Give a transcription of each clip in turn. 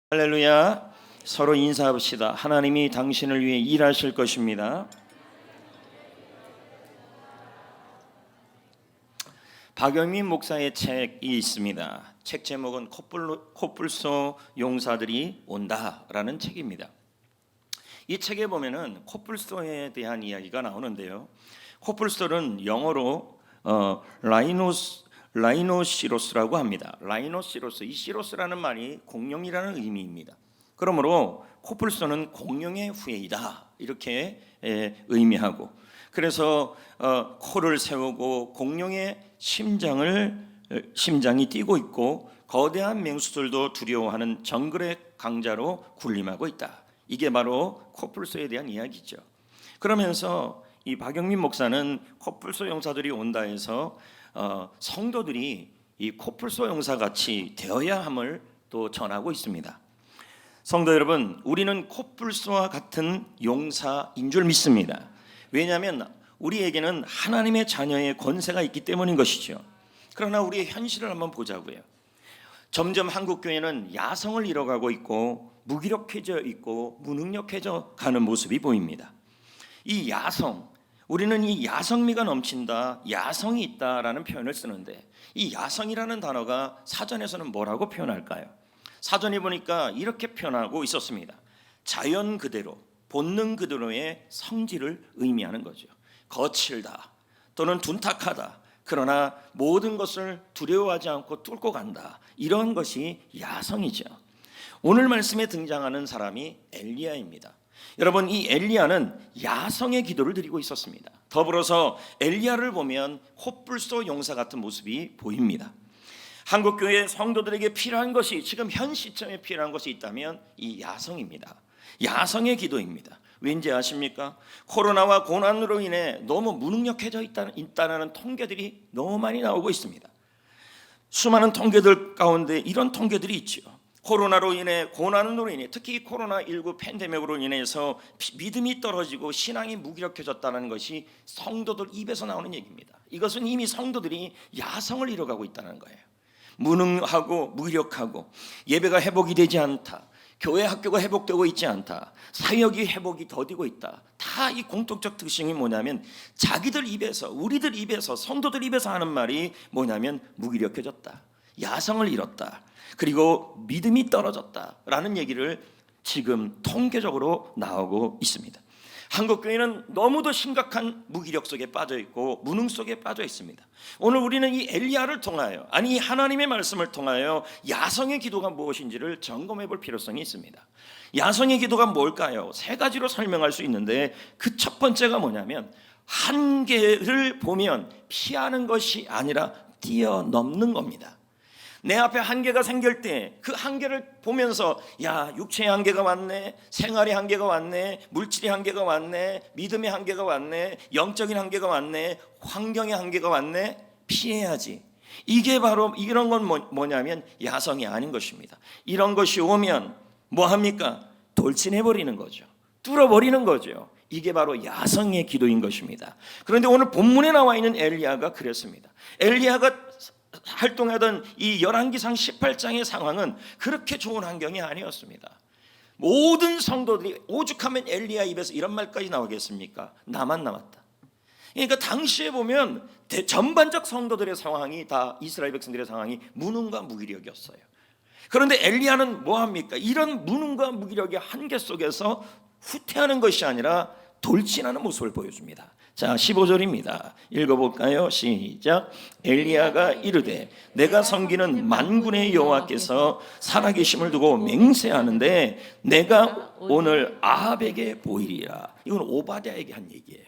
할렐루야. 서로 인사합시다. 하나님이 당신을 위해 일하실 것입니다. 박영민 목사의 책이 있습니다. 책 제목은 코뿔소 용사들이 온다라는 책입니다. 이 책에 보면은 코뿔소에 대한 이야기가 나오는데요. 코뿔소는 영어로 라이노시로스라고 합니다. 라이노시로스, 이 시로스라는 말이 공룡이라는 의미입니다. 그러므로 코뿔소는 공룡의 후예이다 이렇게 의미하고, 그래서 코를 세우고 공룡의 심장이 뛰고 있고 거대한 맹수들도 두려워하는 정글의 강자로 군림하고 있다. 이게 바로 코뿔소에 대한 이야기죠. 그러면서 이 박영민 목사는 코뿔소 용사들이 온다 해서 성도들이 이 코뿔소 용사 같이 되어야 함을 또 전하고 있습니다. 성도 여러분, 우리는 코뿔소와 같은 용사인 줄 믿습니다. 왜냐하면 우리에게는 하나님의 자녀의 권세가 있기 때문인 것이죠. 그러나 우리의 현실을 한번 보자고요. 점점 한국 교회는 야성을 잃어가고 있고 무기력해져 있고 무능력해져 가는 모습이 보입니다. 이 야성, 우리는 이 야성미가 넘친다, 야성이 있다라는 표현을 쓰는데, 이 야성이라는 단어가 사전에서는 뭐라고 표현할까요? 사전에 보니까 이렇게 표현하고 있었습니다. 자연 그대로, 본능 그대로의 성질을 의미하는 거죠. 거칠다 또는 둔탁하다, 그러나 모든 것을 두려워하지 않고 뚫고 간다, 이런 것이 야성이죠. 오늘 말씀에 등장하는 사람이 엘리야입니다. 여러분, 이 엘리야는 야성의 기도를 드리고 있었습니다. 더불어서 엘리야를 보면 코뿔소 용사 같은 모습이 보입니다. 한국교회 성도들에게 필요한 것이, 지금 현 시점에 필요한 것이 있다면 이 야성입니다. 야성의 기도입니다. 왠지 아십니까? 코로나와 고난으로 인해 너무 무능력해져 있다는 통계들이 너무 많이 나오고 있습니다. 수많은 통계들 가운데 이런 통계들이 있죠. 코로나로 인해, 고난으로 인해, 특히 코로나19 팬데믹으로 인해서 믿음이 떨어지고 신앙이 무기력해졌다는 것이 성도들 입에서 나오는 얘기입니다. 이것은 이미 성도들이 야성을 잃어가고 있다는 거예요. 무능하고 무기력하고, 예배가 회복이 되지 않다, 교회 학교가 회복되고 있지 않다, 사역이 회복이 더디고 있다. 다 이 공통적 특징이 뭐냐면 자기들 입에서, 우리들 입에서, 성도들 입에서 하는 말이 뭐냐면 무기력해졌다, 야성을 잃었다, 그리고 믿음이 떨어졌다라는 얘기를 지금 통계적으로 나오고 있습니다. 한국교회는 너무도 심각한 무기력 속에 빠져 있고 무능 속에 빠져 있습니다. 오늘 우리는 이 엘리야를 통하여, 아니 이 하나님의 말씀을 통하여 야성의 기도가 무엇인지를 점검해 볼 필요성이 있습니다. 야성의 기도가 뭘까요? 세 가지로 설명할 수 있는데, 그 첫 번째가 뭐냐면 한계를 보면 피하는 것이 아니라 뛰어넘는 겁니다. 내 앞에 한계가 생길 때 그 한계를 보면서, 야, 육체의 한계가 왔네, 생활의 한계가 왔네, 물질의 한계가 왔네, 믿음의 한계가 왔네, 영적인 한계가 왔네, 환경의 한계가 왔네, 피해야지. 이게 바로, 이런 건 뭐냐면 야성이 아닌 것입니다. 이런 것이 오면 뭐합니까? 돌진해버리는 거죠. 뚫어버리는 거죠. 이게 바로 야성의 기도인 것입니다. 그런데 오늘 본문에 나와 있는 엘리야가 그랬습니다. 엘리야가 활동하던 이 열왕기상 18장의 상황은 그렇게 좋은 환경이 아니었습니다. 모든 성도들이, 오죽하면 엘리야 입에서 이런 말까지 나오겠습니까? 나만 남았다. 그러니까 당시에 보면 전반적 성도들의 상황이 다, 이스라엘 백성들의 상황이 무능과 무기력이었어요. 그런데 엘리야는 뭐합니까? 이런 무능과 무기력의 한계 속에서 후퇴하는 것이 아니라 돌진하는 모습을 보여줍니다. 자, 15절입니다. 읽어볼까요? 시작. 엘리야가 이르되 내가 섬기는 만군의 여호와께서 살아계심을 두고 맹세하는데 내가 오늘 아합에게 보이리라. 이건 오바댜에게 한 얘기예요.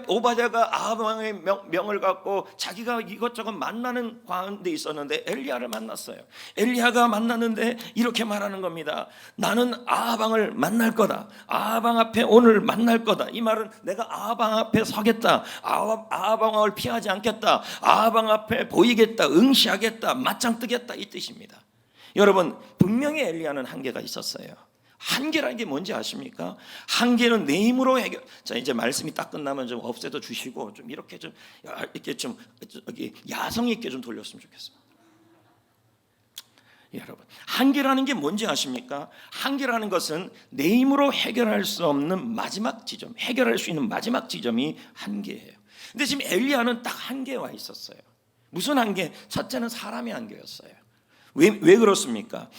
오바댜가 아합 왕의 명을 갖고 자기가 이것저것 만나는 가운데 있었는데 엘리야를 만났어요. 엘리야가 만났는데 이렇게 말하는 겁니다. 나는 아합 왕을 만날 거다. 아합 왕 앞에 오늘 만날 거다. 이 말은 내가 아합 왕 앞에 서겠다, 아합 왕을 피하지 않겠다, 아합 왕 앞에 보이겠다, 응시하겠다, 맞짱 뜨겠다, 이 뜻입니다. 여러분, 분명히 엘리야는 한계가 있었어요. 한계라는 게 뭔지 아십니까? 한계는 내 힘으로 해결. 자, 이제 말씀이 딱 끝나면 좀 없애도 주시고 좀 이렇게 좀 야성 있게 좀 돌렸으면 좋겠습니다. 여러분, 한계라는 게 뭔지 아십니까? 한계라는 것은 내 힘으로 해결할 수 없는 마지막 지점, 해결할 수 있는 마지막 지점이 한계예요. 근데 지금 엘리야는 딱 한계에 와 있었어요. 무슨 한계? 첫째는 사람의 한계였어요. 왜 그렇습니까?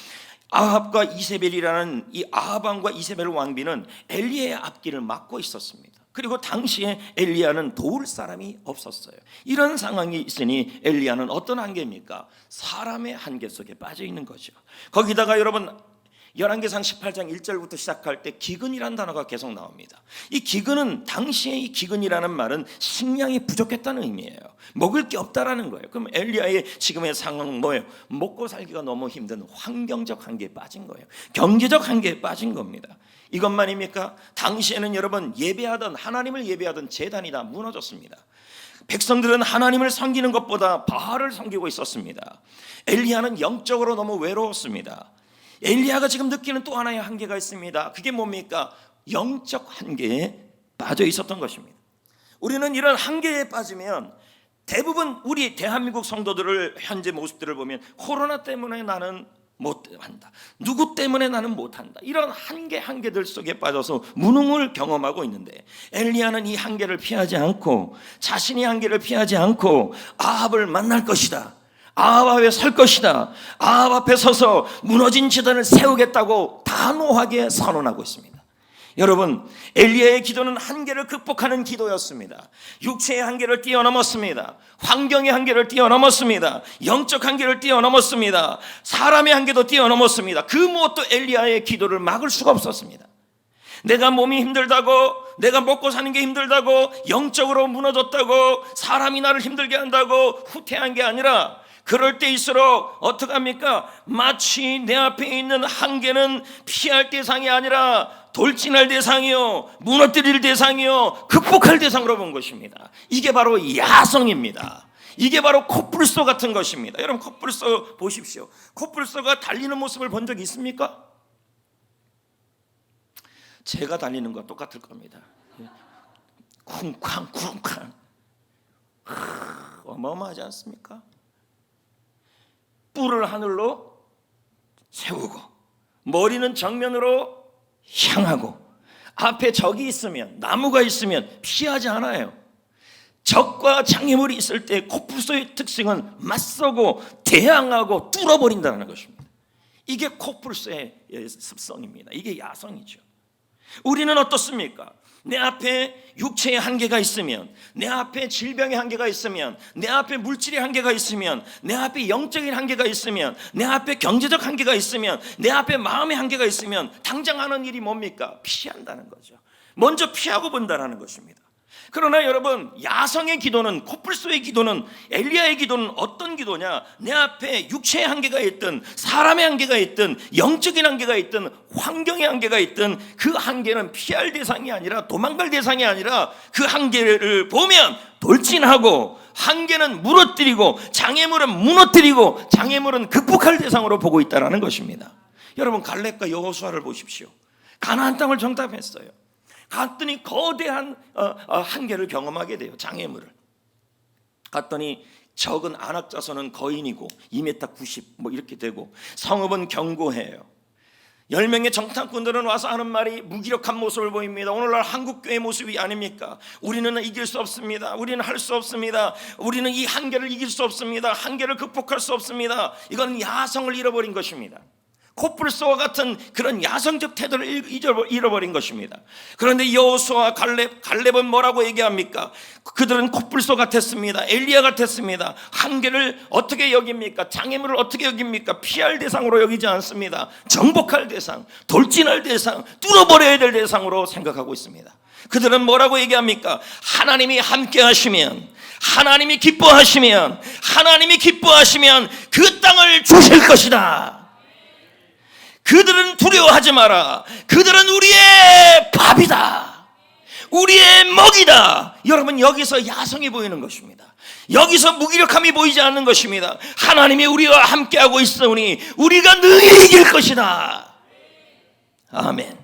아합과 이세벨이라는 이 아합 왕과 이세벨 왕비는 엘리야의 앞길을 막고 있었습니다. 그리고 당시에 엘리야는 도울 사람이 없었어요. 이런 상황이 있으니 엘리야는 어떤 한계입니까? 사람의 한계 속에 빠져 있는 거죠. 거기다가 여러분, 열왕기상 18장 1절부터 시작할 때 기근이라는 단어가 계속 나옵니다. 이 기근은, 당시에 이 기근이라는 말은 식량이 부족했다는 의미예요. 먹을 게 없다라는 거예요. 그럼 엘리야의 지금의 상황은 뭐예요? 먹고 살기가 너무 힘든 환경적 한계에 빠진 거예요. 경제적 한계에 빠진 겁니다. 이것만입니까? 당시에는 여러분, 하나님을 예배하던 제단이 다 무너졌습니다. 백성들은 하나님을 섬기는 것보다 바알을 섬기고 있었습니다. 엘리야는 영적으로 너무 외로웠습니다. 엘리야가 지금 느끼는 또 하나의 한계가 있습니다. 그게 뭡니까? 영적 한계에 빠져 있었던 것입니다. 우리는 이런 한계에 빠지면 대부분 우리 대한민국 성도들을 현재 모습들을 보면 코로나 때문에 나는 못한다, 누구 때문에 나는 못한다, 이런 한계들 속에 빠져서 무능을 경험하고 있는데, 엘리야는 이 한계를 피하지 않고, 자신이 한계를 피하지 않고 아합을 만날 것이다, 아합 앞에 설 것이다, 아합 앞에 서서 무너진 제단을 세우겠다고 단호하게 선언하고 있습니다. 여러분, 엘리야의 기도는 한계를 극복하는 기도였습니다. 육체의 한계를 뛰어넘었습니다. 환경의 한계를 뛰어넘었습니다. 영적 한계를 뛰어넘었습니다. 사람의 한계도 뛰어넘었습니다. 그 무엇도 엘리야의 기도를 막을 수가 없었습니다. 내가 몸이 힘들다고, 내가 먹고 사는 게 힘들다고, 영적으로 무너졌다고, 사람이 나를 힘들게 한다고 후퇴한 게 아니라, 그럴 때일수록 어떻게 합니까? 마치 내 앞에 있는 한계는 피할 대상이 아니라 돌진할 대상이요, 무너뜨릴 대상이요, 극복할 대상으로 본 것입니다. 이게 바로 야성입니다. 이게 바로 코뿔소 같은 것입니다. 여러분, 코뿔소 보십시오. 코뿔소가 달리는 모습을 본 적 있습니까? 제가 달리는 것과 똑같을 겁니다. 쿵쾅 쿵쾅, 어마어마하지 않습니까? 뿔을 하늘로 세우고 머리는 정면으로 향하고, 앞에 적이 있으면, 나무가 있으면 피하지 않아요. 적과 장애물이 있을 때 코뿔소의 특징은 맞서고 대항하고 뚫어버린다는 것입니다. 이게 코뿔소의 습성입니다. 이게 야성이죠. 우리는 어떻습니까? 내 앞에 육체의 한계가 있으면, 내 앞에 질병의 한계가 있으면, 내 앞에 물질의 한계가 있으면, 내 앞에 영적인 한계가 있으면, 내 앞에 경제적 한계가 있으면, 내 앞에 마음의 한계가 있으면 당장 하는 일이 뭡니까? 피한다는 거죠. 먼저 피하고 본다는 것입니다. 그러나 여러분, 야성의 기도는, 코뿔소의 기도는, 엘리야의 기도는 어떤 기도냐? 내 앞에 육체의 한계가 있든, 사람의 한계가 있든, 영적인 한계가 있든, 환경의 한계가 있든, 그 한계는 피할 대상이 아니라, 도망갈 대상이 아니라, 그 한계를 보면 돌진하고, 한계는 무너뜨리고, 장애물은 무너뜨리고, 장애물은 극복할 대상으로 보고 있다는 것입니다. 여러분, 갈렙과 여호수아를 보십시오. 가나안 땅을 정탐했어요. 갔더니 거대한 한계를 경험하게 돼요. 장애물을. 갔더니 적은 안악자손은 거인이고 2m 90 뭐 이렇게 되고, 성읍은 견고해요. 10명의 정탐꾼들은 와서 하는 말이 무기력한 모습을 보입니다. 오늘날 한국교회 모습이 아닙니까? 우리는 이길 수 없습니다. 우리는 할 수 없습니다. 우리는 이 한계를 이길 수 없습니다. 한계를 극복할 수 없습니다. 이건 야성을 잃어버린 것입니다. 코뿔소와 같은 그런 야성적 태도를 잃어버린 것입니다. 그런데 여호수아와 갈렙은 뭐라고 얘기합니까? 그들은 코뿔소 같았습니다. 엘리야 같았습니다. 한계를 어떻게 여깁니까? 장애물을 어떻게 여깁니까? 피할 대상으로 여기지 않습니다. 정복할 대상, 돌진할 대상, 뚫어버려야 될 대상으로 생각하고 있습니다. 그들은 뭐라고 얘기합니까? 하나님이 함께 하시면, 하나님이 기뻐하시면 그 땅을 주실 것이다. 그들은 두려워하지 마라. 그들은 우리의 밥이다, 우리의 먹이다. 여러분, 여기서 야성이 보이는 것입니다. 여기서 무기력함이 보이지 않는 것입니다. 하나님이 우리와 함께하고 있으니 우리가 능히 이길 것이다. 아멘.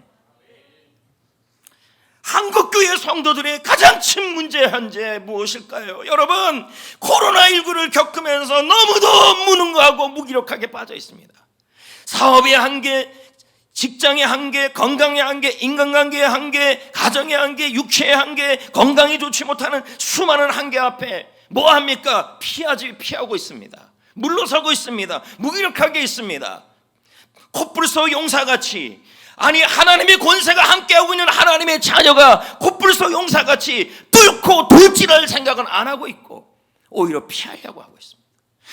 한국교회 성도들의 가장 큰 문제 현재 무엇일까요? 여러분, 코로나19를 겪으면서 너무도 무능하고 무기력하게 빠져 있습니다. 사업의 한계, 직장의 한계, 건강의 한계, 인간관계의 한계, 가정의 한계, 육체의 한계, 건강이 좋지 못하는 수많은 한계 앞에 뭐합니까? 피하고 있습니다. 물러서고 있습니다. 무기력하게 있습니다. 코뿔소 용사같이, 아니 하나님의 권세가 함께하고 있는 하나님의 자녀가 코뿔소 용사같이 뚫고 돌진할 생각은 안 하고 있고 오히려 피하려고 하고 있습니다.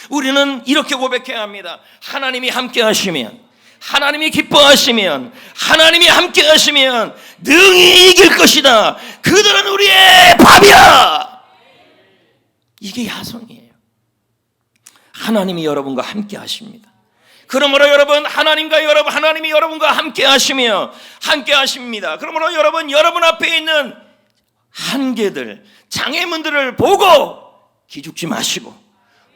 우리는 이렇게 고백해야 합니다. 하나님이 함께하시면, 하나님이 기뻐하시면, 하나님이 함께하시면 능히 이길 것이다. 그들은 우리의 밥이야. 이게 야성이에요. 하나님이 여러분과 함께하십니다. 그러므로 여러분, 하나님이 여러분과 함께하십니다. 그러므로 여러분 앞에 있는 한계들, 장애물들을 보고 기죽지 마시고,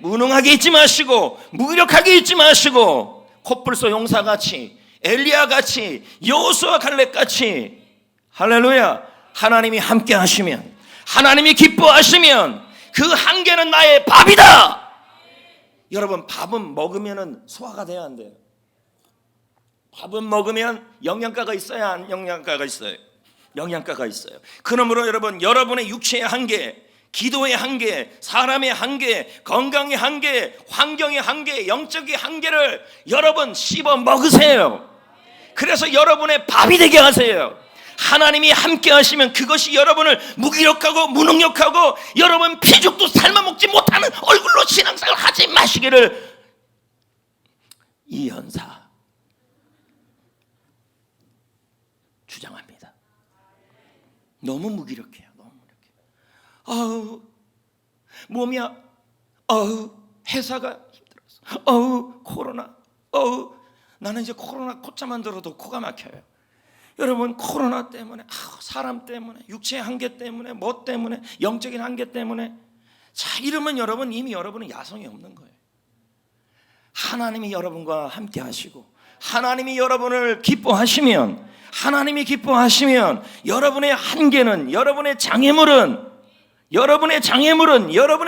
무능하게 있지 마시고, 무기력하게 있지 마시고, 코뿔소 용사같이, 엘리야같이, 여호수아 갈렙같이, 할렐루야, 하나님이 함께하시면, 하나님이 기뻐하시면 그 한계는 나의 밥이다. 여러분, 밥은 먹으면 소화가 돼야 안 돼요? 밥은 먹으면 영양가가 있어야 안 영양가가 있어요? 영양가가 있어요. 그러므로 여러분, 여러분의 육체의 한계, 기도의 한계, 사람의 한계, 건강의 한계, 환경의 한계, 영적인 한계를 여러분 씹어 먹으세요. 그래서 여러분의 밥이 되게 하세요. 하나님이 함께 하시면 그것이 여러분을 무기력하고 무능력하고 여러분 피죽도 삶아먹지 못하는 얼굴로 신앙생활 하지 마시기를 이 연사 주장합니다. 너무 무기력해요. 너무 무기력해요. 몸이야. 회사가 힘들었어. 코로나. 나는 이제 코로나 콧자만 들어도 코가 막혀요. 여러분, 코로나 때문에, 사람 때문에, 육체의 한계 때문에, 뭐 때문에, 영적인 한계 때문에. 자, 이러면 여러분, 이미 여러분은 야성이 없는 거예요. 하나님이 여러분과 함께 하시고, 하나님이 여러분을 기뻐하시면, 여러분의 한계는, 여러분의 장애물은, 여러분의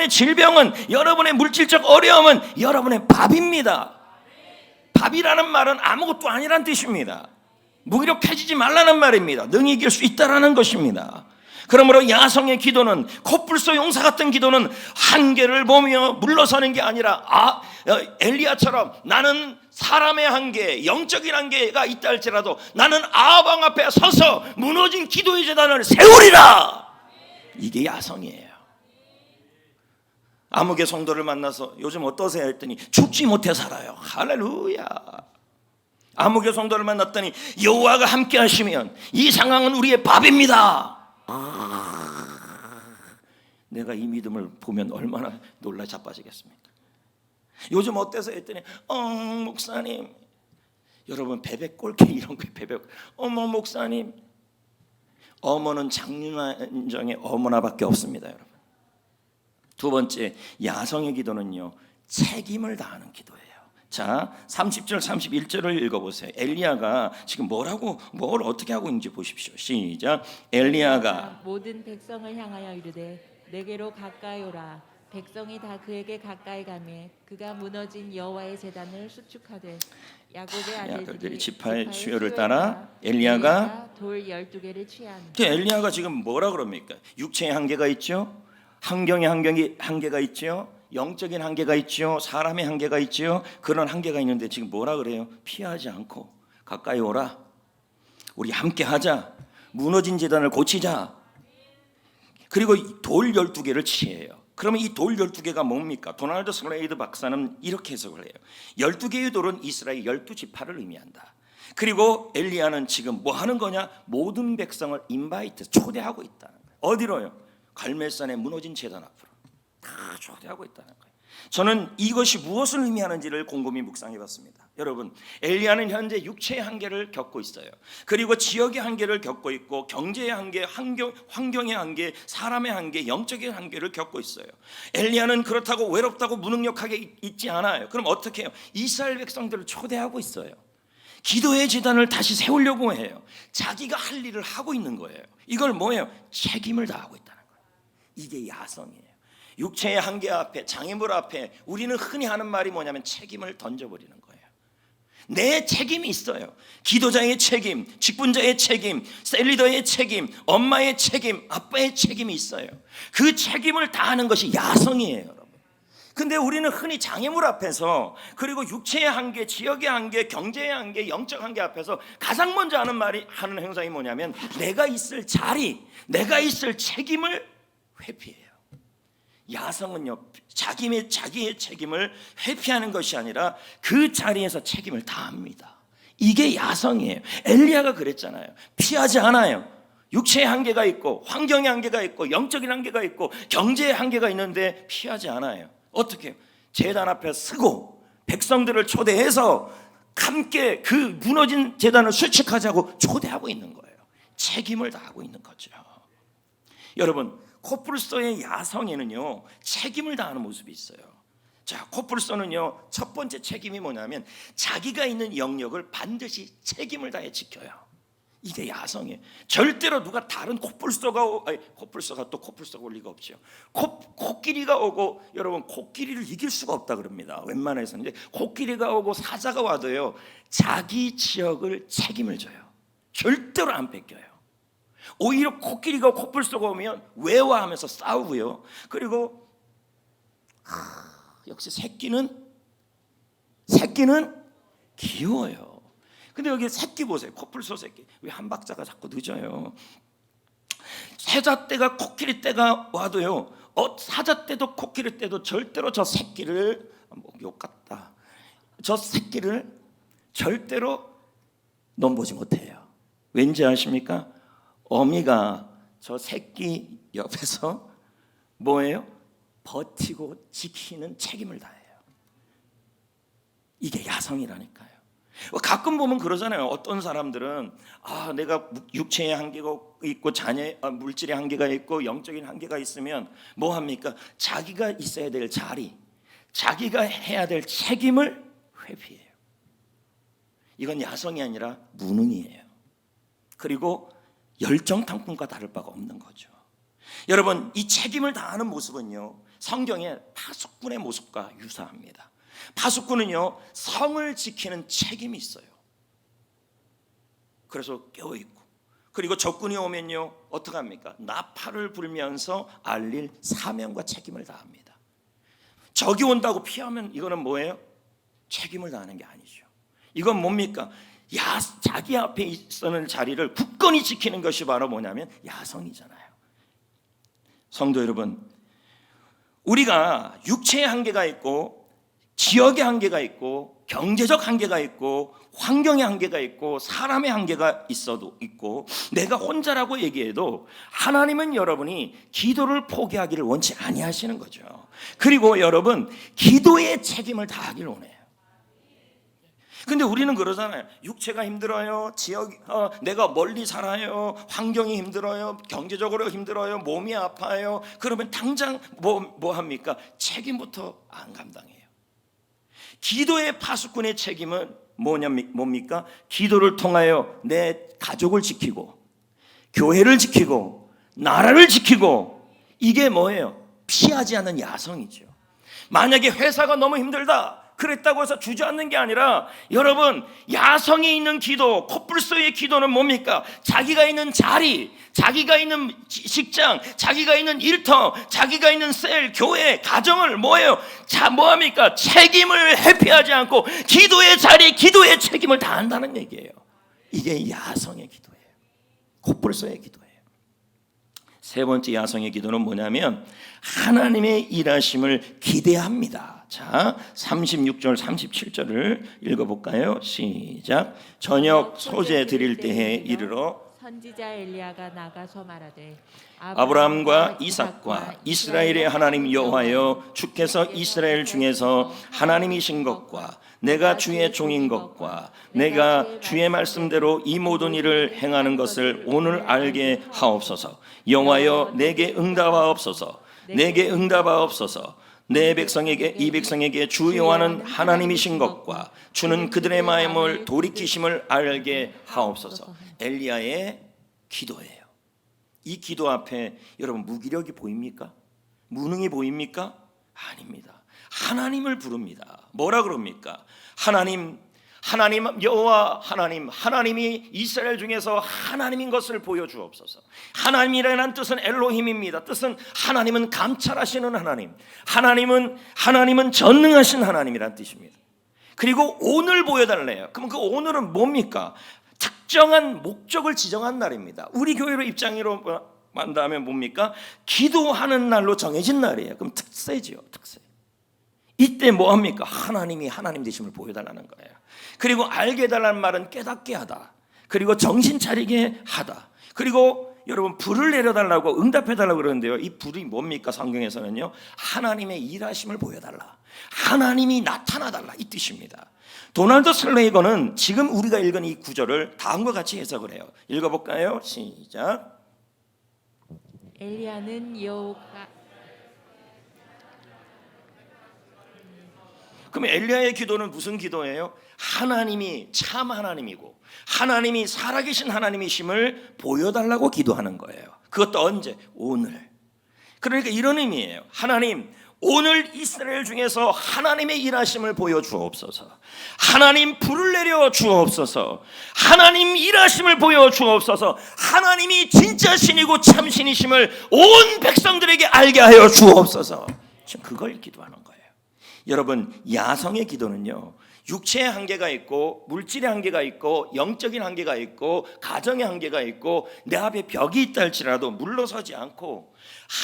질병은, 여러분의 물질적 어려움은 여러분의 밥입니다. 밥이라는 말은 아무것도 아니란 뜻입니다. 무기력해지지 말라는 말입니다. 능히 이길 수 있다라는 것입니다. 그러므로 야성의 기도는, 코뿔소 용사 같은 기도는 한계를 보며 물러서는 게 아니라 엘리야처럼 나는 사람의 한계, 영적인 한계가 있다 할지라도 나는 아방 앞에 서서 무너진 기도의 제단을 세우리라. 이게 야성이에요. 아무개 성도를 만나서 요즘 어떠세요 했더니 죽지 못해 살아요. 할렐루야. 아무개 성도를 만났더니 여호와가 함께 하시면 이 상황은 우리의 밥입니다. 내가 이 믿음을 보면 얼마나 놀라 자빠지겠습니까? 요즘 어때서 했더니 목사님, 여러분 베베 꼴케 이런 거 베베, 목사님, 어머는 장윤정의 어머나밖에 없습니다. 여러분, 두 번째 야성의 기도는요, 책임을 다하는 기도예요. 자, 30절 31절을 읽어보세요. 엘리야가 지금 뭘 어떻게 하고 있는지 보십시오. 시작. 엘리야가 모든 백성을 향하여 이르되 내게로 가까이 오라. 백성이 다 그에게 가까이 가매 그가 무너진 여호와의 제단을 수축하되 야곱의 아들들이 지파의 수요를 따라 엘리야가 돌 12개를 취한. 엘리야가 지금 뭐라 그럽니까? 육체의 한계가 있죠, 환경의 한계가 있죠, 영적인 한계가 있죠, 사람의 한계가 있죠. 그런 한계가 있는데 지금 뭐라 그래요? 피하지 않고 가까이 오라. 우리 함께 하자. 무너진 제단을 고치자. 그리고 돌 12개를 취해요. 그러면 이 돌 12개가 뭡니까? 도널드 슬레이드 박사는 이렇게 해석을 해요. 12개의 돌은 이스라엘 12지파를 의미한다. 그리고 엘리야는 지금 뭐 하는 거냐? 모든 백성을 초대하고 있다는 거예요. 어디로요? 갈멜산의 무너진 제단 앞으로 다 초대하고 있다는 거예요. 저는 이것이 무엇을 의미하는지를 곰곰이 묵상해봤습니다. 여러분, 엘리야는 현재 육체의 한계를 겪고 있어요. 그리고 지역의 한계를 겪고 있고, 경제의 한계, 환경의 한계, 사람의 한계, 영적인 한계를 겪고 있어요. 엘리야는 그렇다고 외롭다고 무능력하게 있지 않아요. 그럼 어떻게 해요? 이스라엘 백성들을 초대하고 있어요. 기도의 제단을 다시 세우려고 해요. 자기가 할 일을 하고 있는 거예요. 이걸 뭐예요? 책임을 다하고 있다는 거예요. 이게 야성이에요. 육체의 한계 앞에, 장애물 앞에 우리는 흔히 하는 말이 뭐냐면 책임을 던져버리는 거예요. 내 책임이 있어요. 기도자의 책임, 직분자의 책임, 셀리더의 책임, 엄마의 책임, 아빠의 책임이 있어요. 그 책임을 다하는 것이 야성이에요, 여러분. 근데 우리는 흔히 장애물 앞에서, 그리고 육체의 한계, 지역의 한계, 경제의 한계, 영적 한계 앞에서 가장 먼저 하는 행동이 뭐냐면 내가 있을 자리, 내가 있을 책임을 회피해요. 야성은요, 자기의 책임을 회피하는 것이 아니라 그 자리에서 책임을 다합니다. 이게 야성이에요. 엘리야가 그랬잖아요. 피하지 않아요. 육체의 한계가 있고, 환경의 한계가 있고, 영적인 한계가 있고, 경제의 한계가 있는데 피하지 않아요. 어떻게 해요? 제단 앞에 서고 백성들을 초대해서 함께 그 무너진 제단을 수축하자고 초대하고 있는 거예요. 책임을 다하고 있는 거죠. 여러분, 코뿔소의 야성에는요, 책임을 다하는 모습이 있어요. 자, 코뿔소는요, 첫 번째 책임이 뭐냐면 자기가 있는 영역을 반드시 책임을 다해 지켜요. 이게 야성이에요. 절대로 누가 다른 코뿔소가 올 리가 없죠. 코끼리가 오고, 여러분, 코끼리를 이길 수가 없다 그럽니다. 웬만해서는. 이제 코끼리가 오고 사자가 와도요, 자기 지역을 책임을 져요. 절대로 안 뺏겨요. 오히려 코끼리가 코뿔소가 오면 외화하면서 싸우고요. 그리고 역시 새끼는 귀여워요. 근데 여기 새끼 보세요. 코뿔소 새끼. 왜 한 박자가 자꾸 늦어요? 사자 때가 코끼리 때가 와도요, 사자 때도 코끼리 때도 절대로 저 새끼를, 욕 같다, 저 새끼를 절대로 넘보지 못해요. 왠지 아십니까? 어미가 저 새끼 옆에서 뭐예요? 버티고 지키는 책임을 다해요. 이게 야성이라니까요. 가끔 보면 그러잖아요. 어떤 사람들은 내가 육체의 한계가 있고 물질의 한계가 있고 영적인 한계가 있으면 뭐 합니까? 자기가 있어야 될 자리, 자기가 해야 될 책임을 회피해요. 이건 야성이 아니라 무능이에요. 그리고 열정탕풍과 다를 바가 없는 거죠. 여러분, 이 책임을 다하는 모습은요, 성경의 파수꾼의 모습과 유사합니다. 파수꾼은요, 성을 지키는 책임이 있어요. 그래서 깨어있고, 그리고 적군이 오면요, 어떻게 합니까? 나팔을 불면서 알릴 사명과 책임을 다합니다. 적이 온다고 피하면 이거는 뭐예요? 책임을 다하는 게 아니죠. 이건 뭡니까? 자기 앞에 있는 자리를 굳건히 지키는 것이 바로 뭐냐면 야성이잖아요. 성도 여러분, 우리가 육체의 한계가 있고, 지역의 한계가 있고, 경제적 한계가 있고, 환경의 한계가 있고, 사람의 한계가 있고, 내가 혼자라고 얘기해도 하나님은 여러분이 기도를 포기하기를 원치 아니하시는 거죠. 그리고 여러분, 기도의 책임을 다하기를 원해요. 근데 우리는 그러잖아요. 육체가 힘들어요. 내가 멀리 살아요. 환경이 힘들어요. 경제적으로 힘들어요. 몸이 아파요. 그러면 당장 뭐 합니까? 책임부터 안 감당해요. 기도의 파수꾼의 책임은 뭡니까? 기도를 통하여 내 가족을 지키고, 교회를 지키고, 나라를 지키고, 이게 뭐예요? 피하지 않는 야성이죠. 만약에 회사가 너무 힘들다, 그랬다고 해서 주저앉는 게 아니라, 여러분, 야성이 있는 기도, 코뿔소의 기도는 뭡니까? 자기가 있는 자리, 자기가 있는 직장, 자기가 있는 일터, 자기가 있는 셀, 교회, 가정을 뭐예요? 뭐합니까? 책임을 회피하지 않고 기도의 자리, 기도의 책임을 다한다는 얘기예요. 이게 야성의 기도예요. 코뿔소의 기도예요. 세 번째 야성의 기도는 뭐냐면 하나님의 일하심을 기대합니다. 자, 36절 37절을 읽어볼까요? 시작. 저녁 소재 드릴 때에 이르러 선지자 엘리야가 나가서 말하되 아브라함과 이삭과 이스라엘의 하나님 여호와여, 주께서 이스라엘 중에서 하나님이신 것과 내가 주의 종인 것과 내가 주의 말씀대로 이 모든 일을 행하는 것을 오늘 알게 하옵소서. 여호와여, 내게 응답하옵소서. 내게 응답하옵소서. 내 백성에게, 이 백성에게 주 여호와는 하나님이신 것과 주는 그들의 마음을 돌이키심을 알게 하옵소서. 엘리야의 기도예요. 이 기도 앞에 여러분 무기력이 보입니까? 무능이 보입니까? 아닙니다. 하나님을 부릅니다. 뭐라 그럽니까? 하나님, 하나님 여호와 하나님이 이스라엘 중에서 하나님인 것을 보여주옵소서. 하나님이라는 뜻은 엘로힘입니다. 뜻은 하나님은 감찰하시는 하나님은 전능하신 하나님이란 뜻입니다. 그리고 오늘 보여달래요. 그럼 그 오늘은 뭡니까? 특정한 목적을 지정한 날입니다. 우리 교회로 입장으로 만다면 뭡니까? 기도하는 날로 정해진 날이에요. 그럼 특세지요, 특세. 이때 뭐 합니까? 하나님이 하나님 되심을 보여달라는 거예요. 그리고 알게 해달라는 말은 깨닫게 하다. 그리고 정신 차리게 하다. 그리고 여러분 불을 내려달라고 응답해달라고 그러는데요. 이 불이 뭡니까? 성경에서는요. 하나님의 일하심을 보여달라. 하나님이 나타나달라 이 뜻입니다. 도널드 슬레이거는 지금 우리가 읽은 이 구절을 다음과 같이 해석을 해요. 읽어볼까요? 시작. 엘리야는 여호가 그럼 엘리야의 기도는 무슨 기도예요? 하나님이 참 하나님이고 하나님이 살아계신 하나님이심을 보여달라고 기도하는 거예요. 그것도 언제? 오늘. 그러니까 이런 의미예요. 하나님, 오늘 이스라엘 중에서 하나님의 일하심을 보여주옵소서. 하나님 불을 내려 주옵소서. 하나님 일하심을 보여주옵소서. 하나님이 진짜 신이고 참 신이심을 온 백성들에게 알게 하여 주옵소서. 지금 그걸 기도하는 거예요. 여러분, 야성의 기도는요, 육체의 한계가 있고 물질의 한계가 있고 영적인 한계가 있고 가정의 한계가 있고 내 앞에 벽이 있다 할지라도 물러서지 않고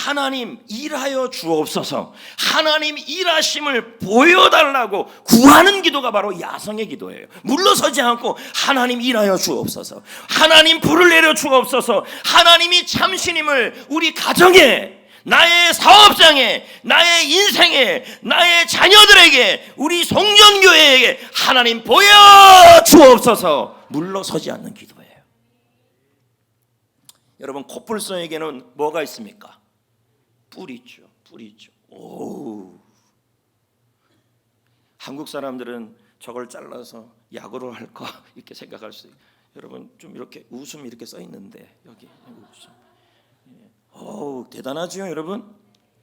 하나님 일하여 주옵소서, 하나님 일하심을 보여달라고 구하는 기도가 바로 야성의 기도예요. 물러서지 않고 하나님 일하여 주옵소서, 하나님 불을 내려 주옵소서, 하나님이 참신임을 우리 가정에, 나의 사업장에, 나의 인생에, 나의 자녀들에게, 우리 송년교회에게 하나님 보여주옵소서. 물러서지 않는 기도예요. 여러분, 코뿔소에게는 뭐가 있습니까? 뿔이 있죠. 뿔이 있죠. 오. 한국 사람들은 저걸 잘라서 약으로 할까 이렇게 생각할 수 있어요. 여러분, 좀 이렇게 웃음 이렇게 써 있는데 여기 웃음. 대단하죠, 여러분?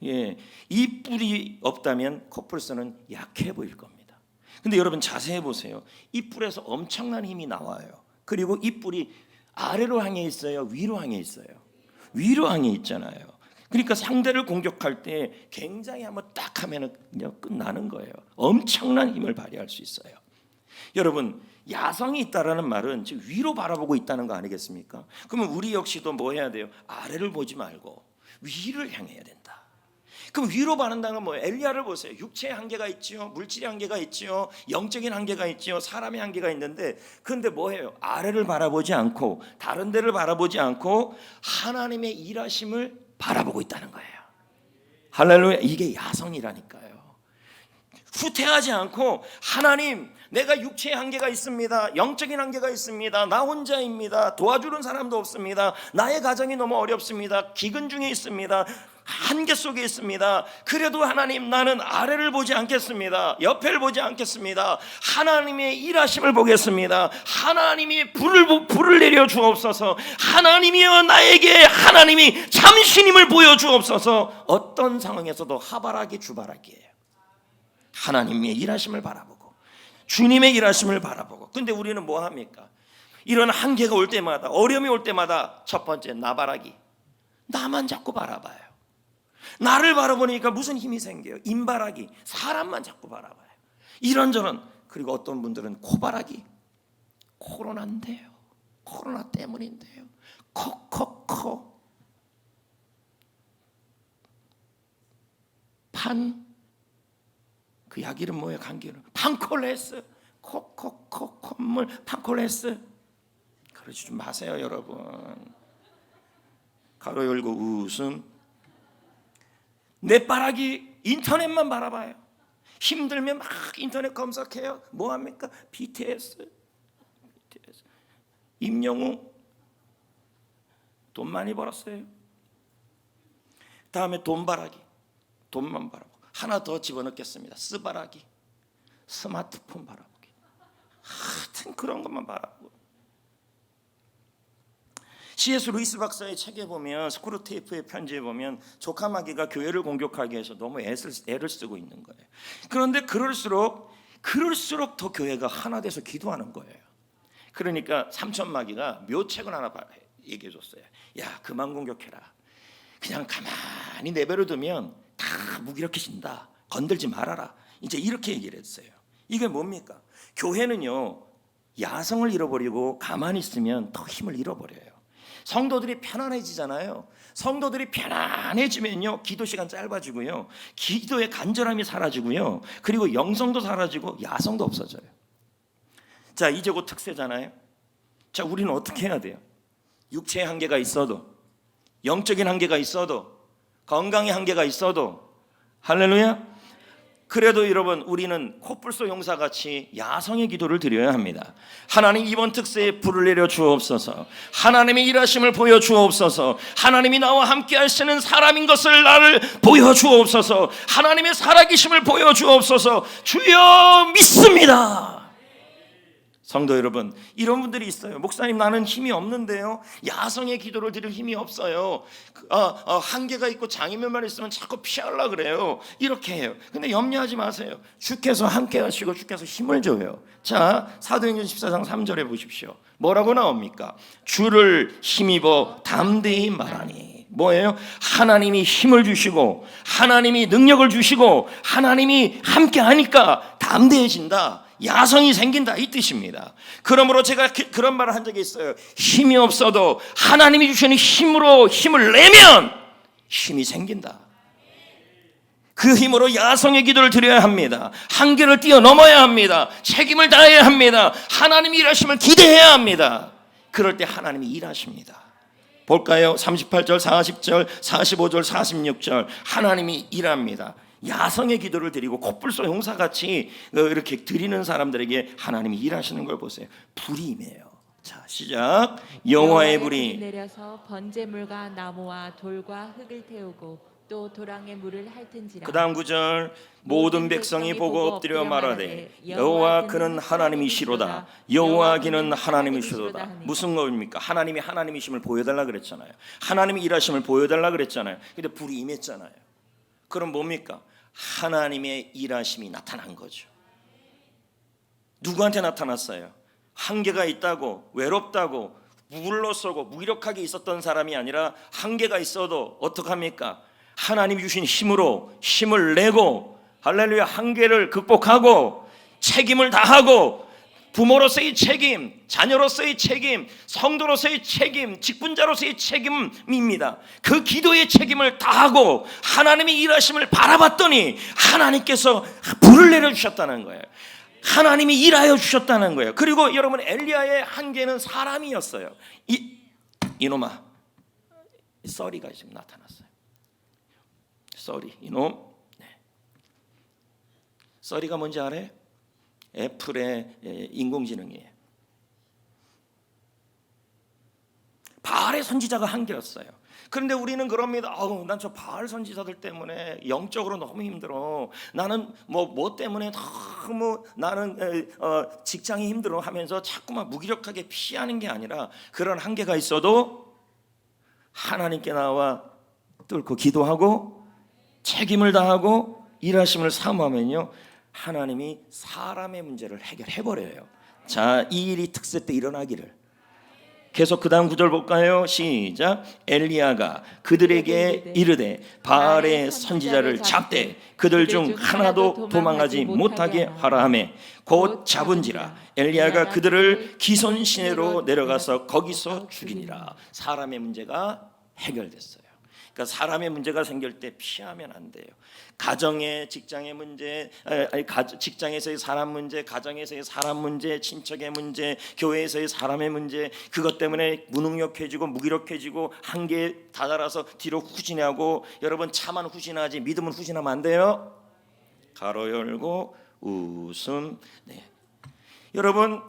예, 이 뿔이 없다면 코뿔소는 약해 보일 겁니다. 근데 여러분 자세히 보세요. 이 뿔에서 엄청난 힘이 나와요. 그리고 이 뿔이 아래로 향해 있어요, 위로 향해 있어요? 위로 향해 있잖아요. 그러니까 상대를 공격할 때 굉장히 한번 딱 하면은 그냥 끝나는 거예요. 엄청난 힘을 발휘할 수 있어요. 여러분, 야성이 있다라는 말은 지금 위로 바라보고 있다는 거 아니겠습니까? 그러면 우리 역시도 뭐 해야 돼요? 아래를 보지 말고 위를 향해야 된다. 그럼 위로 바란다는 건 뭐예요? 엘리야를 보세요. 육체의 한계가 있지요, 물질의 한계가 있지요, 영적인 한계가 있지요, 사람의 한계가 있는데, 그런데 뭐예요? 아래를 바라보지 않고 다른 데를 바라보지 않고 하나님의 일하심을 바라보고 있다는 거예요. 할렐루야. 이게 야성이라니까요. 후퇴하지 않고 하나님, 내가 육체의 한계가 있습니다, 영적인 한계가 있습니다, 나 혼자입니다, 도와주는 사람도 없습니다, 나의 가정이 너무 어렵습니다, 기근 중에 있습니다, 한계 속에 있습니다. 그래도 하나님, 나는 아래를 보지 않겠습니다, 옆을 보지 않겠습니다, 하나님의 일하심을 보겠습니다. 하나님이 불을 내려 주옵소서. 하나님이여, 나에게 하나님이 참신임을 보여주옵소서. 어떤 상황에서도 하바라기 주바라기예요. 하나님의 일하심을 바라보고 주님의 일하심을 바라보고. 근데 우리는 뭐 합니까? 이런 한계가 올 때마다, 어려움이 올 때마다 첫 번째 나바라기, 나만 자꾸 바라봐요. 나를 바라보니까 무슨 힘이 생겨요? 인바라기, 사람만 자꾸 바라봐요. 이런저런. 그리고 어떤 분들은 코바라기, 코로나인데요, 코로나 때문인데요, 코코코 그 약 이름 뭐예요? 감기 이름 판콜레스, 코코코 콧물 판콜레스. 그러지 좀 마세요, 여러분. 가로 열고 웃음. 넷바라기, 인터넷만 바라봐요. 힘들면 막 인터넷 검색해요. 뭐 합니까? BTS. 임영웅 돈 많이 벌었어요. 다음에 돈바라기, 돈만 바라보고. 하나 더 집어넣겠습니다. 스바라기, 스마트폰 바라보기. 하여튼 그런 것만 바라보고. C.S. 루이스 박사의 책에 보면, 스크루테이프의 편지에 보면 조카 마귀가 교회를 공격하기 위해서 너무 애를 쓰고 있는 거예요. 그런데 그럴수록 그럴수록 더 교회가 하나 돼서 기도하는 거예요. 그러니까 삼천마귀가 묘책을 하나 얘기해 줬어요. 야, 그만 공격해라. 그냥 가만히 내버려 두면 다 무기력해진다. 건들지 말아라. 이제 이렇게 얘기를 했어요. 이게 뭡니까? 교회는요, 야성을 잃어버리고 가만히 있으면 더 힘을 잃어버려요. 성도들이 편안해지잖아요. 성도들이 편안해지면요, 기도 시간 짧아지고요, 기도의 간절함이 사라지고요, 그리고 영성도 사라지고 야성도 없어져요. 자, 이제 곧 특세잖아요. 자, 우리는 어떻게 해야 돼요? 육체의 한계가 있어도, 영적인 한계가 있어도, 건강의 한계가 있어도, 할렐루야. 그래도 여러분, 우리는 코뿔소 용사같이 야성의 기도를 드려야 합니다. 하나님, 이번 특세에 불을 내려 주옵소서. 하나님의 일하심을 보여 주옵소서. 하나님이 나와 함께 하시는 사람인 것을 나를 보여 주옵소서. 하나님의 살아계심을 보여 주옵소서. 주여, 믿습니다. 성도 여러분, 이런 분들이 있어요. 목사님, 나는 힘이 없는데요, 야성의 기도를 드릴 힘이 없어요. 한계가 있고 장애물만 있으면 자꾸 피하려고 그래요. 이렇게 해요. 근데 염려하지 마세요. 주께서 함께 하시고 주께서 힘을 줘요. 자, 사도행전 14장 3절에 보십시오. 뭐라고 나옵니까? 주를 힘입어 담대히 말하니. 뭐예요? 하나님이 힘을 주시고 하나님이 능력을 주시고 하나님이 함께 하니까 담대해진다, 야성이 생긴다, 이 뜻입니다. 그러므로 제가 그런 말을 한 적이 있어요. 힘이 없어도 하나님이 주시는 힘으로 힘을 내면 힘이 생긴다. 그 힘으로 야성의 기도를 드려야 합니다. 한계를 뛰어넘어야 합니다. 책임을 다해야 합니다. 하나님이 일하심을 기대해야 합니다. 그럴 때 하나님이 일하십니다. 볼까요? 38절, 40절, 45절, 46절. 하나님이 일합니다. 야성의 기도를 드리고 코뿔소 용사같이 이렇게 드리는 사람들에게 하나님이 일하시는 걸 보세요. 불이 임해요. 자, 시작. 여호와의 불이 내려서 번제물과 나무와 돌과 흙을 태우고 또 도랑의 물을 핥은지라. 그 다음 구절. 모든 백성이 보고 엎드려 말하되 여호와 그는 하나님이시로다. 여호와 그는 하나님이시로다. 무슨 겁니까? 하나님이 하나님이심을 보여달라 그랬잖아요. 하나님이 일하심을 보여달라 그랬잖아요. 근데 불이 임했잖아요. 그럼 뭡니까? 하나님의 일하심이 나타난 거죠. 누구한테 나타났어요? 한계가 있다고, 외롭다고, 물러서고 무기력하게 있었던 사람이 아니라 한계가 있어도 어떡합니까? 하나님이 주신 힘으로 힘을 내고, 할렐루야, 한계를 극복하고 책임을 다하고, 부모로서의 책임, 자녀로서의 책임, 성도로서의 책임, 직분자로서의 책임입니다. 그 기도의 책임을 다하고 하나님의 일하심을 바라봤더니 하나님께서 불을 내려주셨다는 거예요. 하나님이 일하여 주셨다는 거예요. 그리고 여러분, 엘리야의 한계는 사람이었어요. 이놈아, 썰이가 지금 나타났어요. 썰이, 이놈. 네. 썰이가 뭔지 알아요? 애플의 인공지능이에요. 바알의 선지자가 한계였어요. 그런데 우리는 그럽니다. 난 저 바알 선지자들 때문에 영적으로 너무 힘들어. 나는 뭐 때문에 너무 나는 직장이 힘들어 하면서 자꾸만 무기력하게 피하는 게 아니라, 그런 한계가 있어도 하나님께 나와 뚫고 기도하고 책임을 다하고 일하심을 사모하면요, 하나님이 사람의 문제를 해결해버려요. 자, 이 일이 특세 때 일어나기를. 계속 그 다음 구절 볼까요? 시작. 엘리야가 그들에게 이르되 바알의 선지자를 잡되 그들 중 하나도 도망하지 못하게 하라 하매 곧 잡은지라. 엘리야가 그들을 기손 시내로 내려가서 거기서 죽이니라. 사람의 문제가 해결됐어요. 그러니까 사람의 문제가 생길 때 피하면 안 돼요. 가정의, 직장의 문제, 직장에서의 사람 문제, 가정에서의 사람 문제, 친척의 문제, 교회에서의 사람의 문제, 그것 때문에 무능력해지고 무기력해지고 한계에 다다라서 뒤로 후진하고, 여러분, 차만 후진하지 믿음은 후진하면 안 돼요. 가로 열고 웃음. 네. 여러분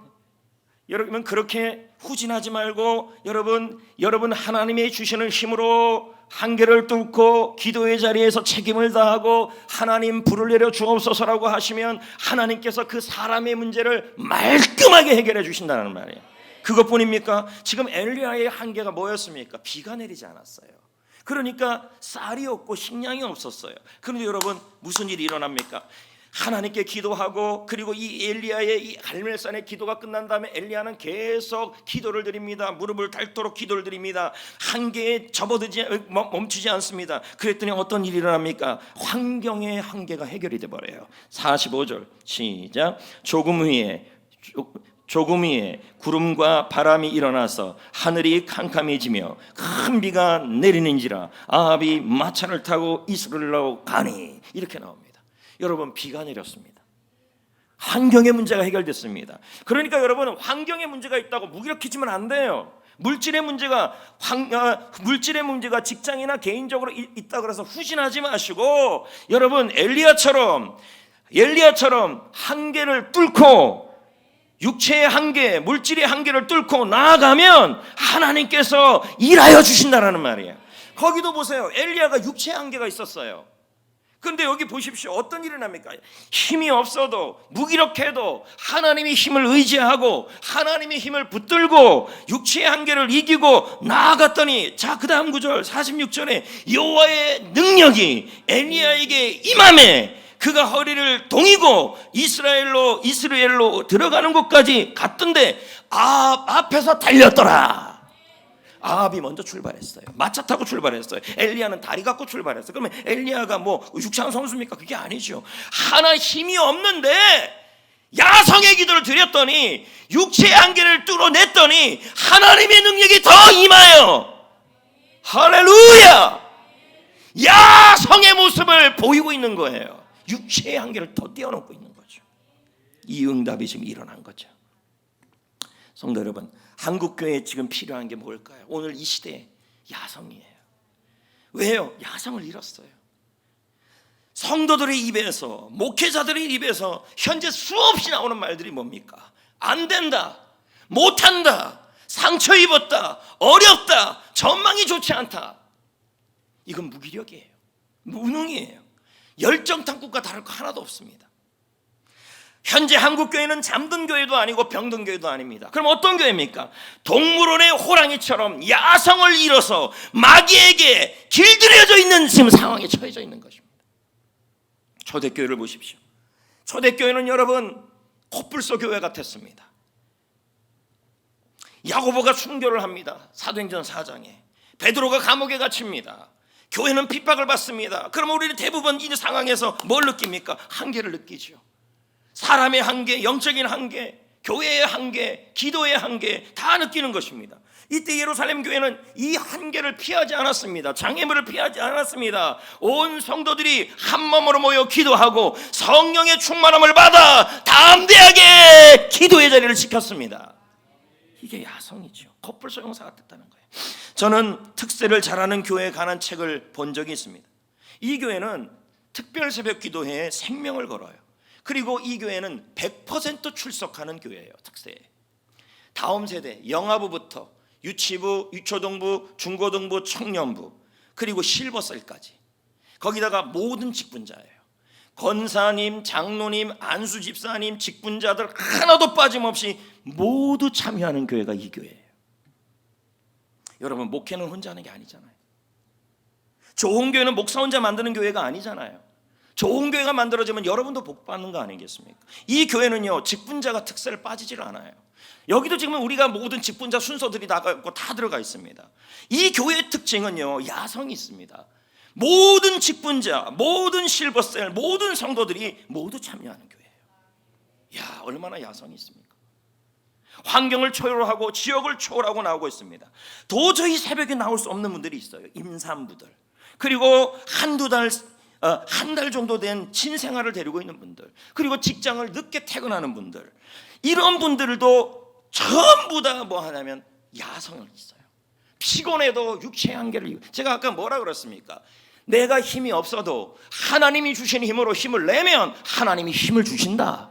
그렇게 후진하지 말고, 여러분 하나님의 주시는 힘으로 한계를 뚫고 기도의 자리에서 책임을 다하고 하나님 불을 내려 주옵소서라고 하시면 하나님께서 그 사람의 문제를 말끔하게 해결해 주신다는 말이에요. 그것뿐입니까? 지금 엘리야의 한계가 뭐였습니까? 비가 내리지 않았어요. 그러니까 쌀이 없고 식량이 없었어요. 그런데 여러분, 무슨 일이 일어납니까? 하나님께 기도하고, 그리고 이 엘리야의 이 갈멜산의 기도가 끝난 다음에 엘리야는 계속 기도를 드립니다. 무릎을 닳도록 기도를 드립니다. 한계에 멈추지 않습니다. 그랬더니 어떤 일이 일어납니까? 환경의 한계가 해결이 돼버려요. 45절 시작. 조금 위에 구름과 바람이 일어나서 하늘이 캄캄해지며 큰 비가 내리는지라 아합이 마차를 타고 이스라엘로 가니, 이렇게 나옵니다. 여러분, 비가 내렸습니다. 환경의 문제가 해결됐습니다. 그러니까 여러분, 환경의 문제가 있다고 무기력해지면 안 돼요. 물질의 문제가 직장이나 개인적으로 있다 그래서 후진하지 마시고, 여러분 엘리야처럼 한계를 뚫고, 육체의 한계, 물질의 한계를 뚫고 나아가면 하나님께서 일하여 주신다라는 말이에요. 거기도 보세요. 엘리야가 육체의 한계가 있었어요. 그런데 여기 보십시오. 어떤 일이 납니까? 힘이 없어도, 무기력해도 하나님의 힘을 의지하고 하나님의 힘을 붙들고 육체의 한계를 이기고 나아갔더니, 자, 그 다음 구절 46절에 여호와의 능력이 엘리야에게 임하매 그가 허리를 동이고 이스라엘로 들어가는 곳까지 갔던데 아합 앞에서 달렸더라. 아합이 먼저 출발했어요. 마차 타고 출발했어요. 엘리야는 다리 갖고 출발했어요. 그러면 엘리야가 뭐 육창 선수입니까? 그게 아니죠. 하나 힘이 없는데 야성의 기도를 드렸더니, 육체의 한계를 뚫어냈더니 하나님의 능력이 더 임하여. 할렐루야! 야성의 모습을 보이고 있는 거예요. 육체의 한계를 더 뛰어넘고 있는 거죠. 이 응답이 지금 일어난 거죠. 성도 여러분, 한국교회에 지금 필요한 게 뭘까요? 오늘 이 시대에 야성이에요. 왜요? 야성을 잃었어요. 성도들의 입에서, 목회자들의 입에서 현재 수없이 나오는 말들이 뭡니까? 안 된다, 못한다, 상처 입었다, 어렵다, 전망이 좋지 않다. 이건 무기력이에요. 무능이에요. 열정탐구과 다를 거 하나도 없습니다. 현재 한국교회는 잠든 교회도 아니고 병든 교회도 아닙니다. 그럼 어떤 교회입니까? 동물원의 호랑이처럼 야성을 잃어서 마귀에게 길들여져 있는 지금 상황에 처해져 있는 것입니다. 초대교회를 보십시오. 초대교회는 여러분 코뿔소 교회 같았습니다. 야고보가 순교를 합니다. 사도행전 4장에. 베드로가 감옥에 갇힙니다. 교회는 핍박을 받습니다. 그러면 우리는 대부분 이 상황에서 뭘 느낍니까? 한계를 느끼죠. 사람의 한계, 영적인 한계, 교회의 한계, 기도의 한계 다 느끼는 것입니다. 이때 예루살렘 교회는 이 한계를 피하지 않았습니다. 장애물을 피하지 않았습니다. 온 성도들이 한 몸으로 모여 기도하고 성령의 충만함을 받아 담대하게 기도의 자리를 지켰습니다. 이게 야성이죠. 코뿔소 용사가 됐다는 거예요. 저는 특세를 잘하는 교회에 관한 책을 본 적이 있습니다. 이 교회는 특별 새벽 기도회에 생명을 걸어요. 그리고 이 교회는 100% 출석하는 교회예요. 특세에. 다음 세대 영아부부터 유치부, 유초등부, 중고등부, 청년부, 그리고 실버셀까지, 거기다가 모든 직분자예요. 권사님, 장로님, 안수집사님, 직분자들 하나도 빠짐없이 모두 참여하는 교회가 이 교회예요. 여러분, 목회는 혼자 하는 게 아니잖아요. 좋은 교회는 목사 혼자 만드는 교회가 아니잖아요. 좋은 교회가 만들어지면 여러분도 복 받는 거 아니겠습니까? 이 교회는요, 직분자가 특세를 빠지질 않아요. 여기도 지금 우리가 모든 직분자 순서들이 다 들어가 있습니다. 이 교회의 특징은요, 야성이 있습니다. 모든 직분자, 모든 실버셀, 모든 성도들이 모두 참여하는 교회예요. 야, 얼마나 야성이 있습니까? 환경을 초월하고 지역을 초월하고 나오고 있습니다. 도저히 새벽에 나올 수 없는 분들이 있어요. 임산부들, 그리고 한 달 정도 된 신생아를 데리고 있는 분들, 그리고 직장을 늦게 퇴근하는 분들, 이런 분들도 전부 다 뭐 하냐면 야성을 있어요. 피곤해도 육체의 한계를, 제가 아까 뭐라 그랬습니까? 내가 힘이 없어도 하나님이 주신 힘으로 힘을 내면 하나님이 힘을 주신다.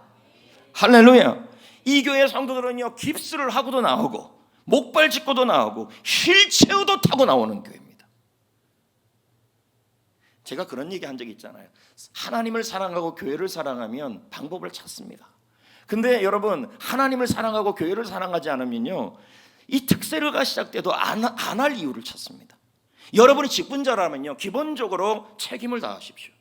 할렐루야. 이 교회 성도들은요, 깁스를 하고도 나오고 목발 짚고도 나오고 휠체어도 타고 나오는 교회입니다. 제가 그런 얘기 한 적이 있잖아요. 하나님을 사랑하고 교회를 사랑하면 방법을 찾습니다. 근데 여러분, 하나님을 사랑하고 교회를 사랑하지 않으면요, 이 특세가 시작돼도 안 할 이유를 찾습니다. 여러분이 직분자라면요, 기본적으로 책임을 다하십시오.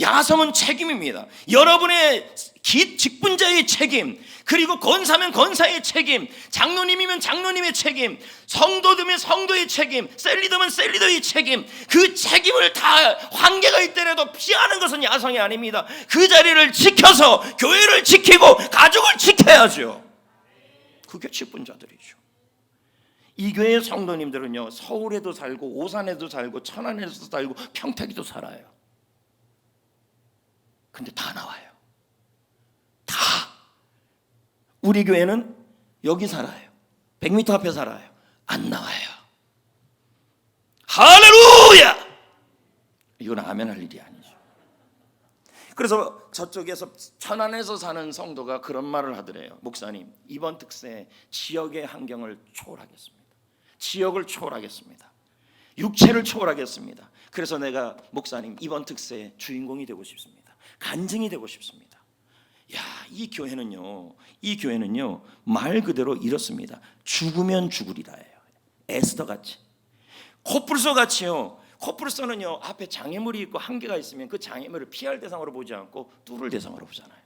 야성은 책임입니다. 여러분의 직분자의 책임, 그리고 권사면 권사의 책임, 장로님이면 장로님의 책임, 성도들면 성도의 책임, 셀리더면 셀리더의 책임, 그 책임을 다 한계가 있더라도 피하는 것은 야성이 아닙니다. 그 자리를 지켜서 교회를 지키고 가족을 지켜야죠. 그게 직분자들이죠. 이 교회의 성도님들은요, 서울에도 살고 오산에도 살고 천안에도 살고 평택에도 살아요. 근데 다 나와요. 다. 우리 교회는 여기 살아요. 100m 앞에 살아요. 안 나와요. 할렐루야! 이건 아멘 할 일이 아니죠. 그래서 저쪽에서 천안에서 사는 성도가 그런 말을 하더래요. 목사님, 이번 특세 지역의 환경을 초월하겠습니다. 지역을 초월하겠습니다. 육체를 초월하겠습니다. 그래서 내가 목사님 이번 특세의 주인공이 되고 싶습니다. 간증이 되고 싶습니다. 야, 이 교회는요 말 그대로 이렇습니다. 죽으면 죽으리라예요. 에스더 같이, 코뿔소 같이요. 코뿔소는요 앞에 장애물이 있고 한계가 있으면 그 장애물을 피할 대상으로 보지 않고 뚫을 대상으로 보잖아요.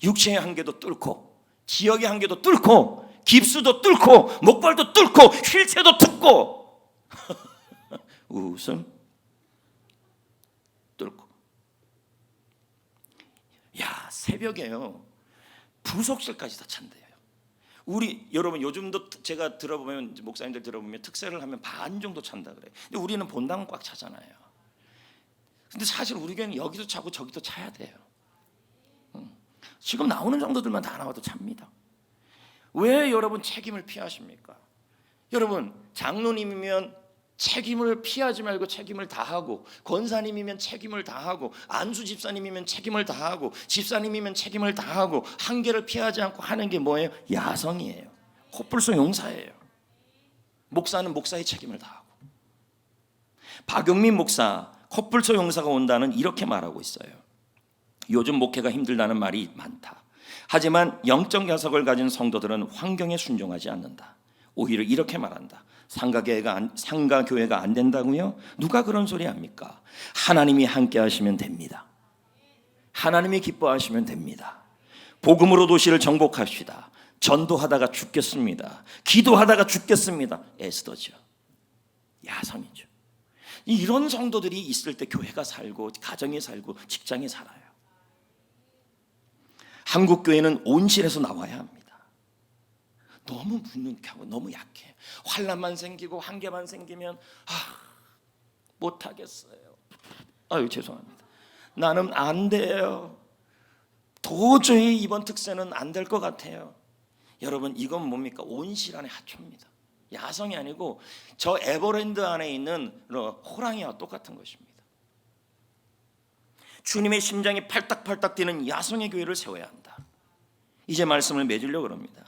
육체의 한계도 뚫고, 지역의 한계도 뚫고, 깁스도 뚫고, 목발도 뚫고, 휠체어도 뚫고 웃음 뚫고. 야, 새벽에요 부속실까지 다 찬대요. 우리 여러분 요즘도 제가 들어보면, 목사님들 들어보면 특세를 하면 반 정도 찬다 그래요. 근데 우리는 본당은 꽉 차잖아요. 근데 사실 우리 교회는 여기도 차고 저기도 차야 돼요. 지금 나오는 정도들만 다 나와도 찹니다. 왜 여러분 책임을 피하십니까? 여러분 장로님이면 책임을 피하지 말고 책임을 다하고, 권사님이면 책임을 다하고, 안수 집사님이면 책임을 다하고, 집사님이면 책임을 다하고, 한계를 피하지 않고 하는 게 뭐예요? 야성이에요. 코뿔소 용사예요. 목사는 목사의 책임을 다하고. 박용민 목사, 코뿔소 용사가 온다는 이렇게 말하고 있어요. 요즘 목회가 힘들다는 말이 많다. 하지만 영적 야석을 가진 성도들은 환경에 순종하지 않는다. 오히려 이렇게 말한다. 상가교회가 안 된다고요? 누가 그런 소리 합니까? 하나님이 함께 하시면 됩니다. 하나님이 기뻐하시면 됩니다. 복음으로 도시를 정복합시다. 전도하다가 죽겠습니다. 기도하다가 죽겠습니다. 에스더죠. 야성이죠. 이런 성도들이 있을 때 교회가 살고, 가정이 살고, 직장이 살아요. 한국 교회는 온실에서 나와야 합니다. 너무 무능하고 너무 약해. 환난만 생기고 한계만 생기면 못하겠어요. 아유 죄송합니다. 나는 안 돼요. 도저히 이번 특세는 안 될 것 같아요. 여러분 이건 뭡니까? 온실 안에 하초입니다. 야성이 아니고 저 에버랜드 안에 있는 호랑이와 똑같은 것입니다. 주님의 심장이 팔딱팔딱 뛰는 야성의 교회를 세워야 한다. 이제 말씀을 맺으려고 합니다.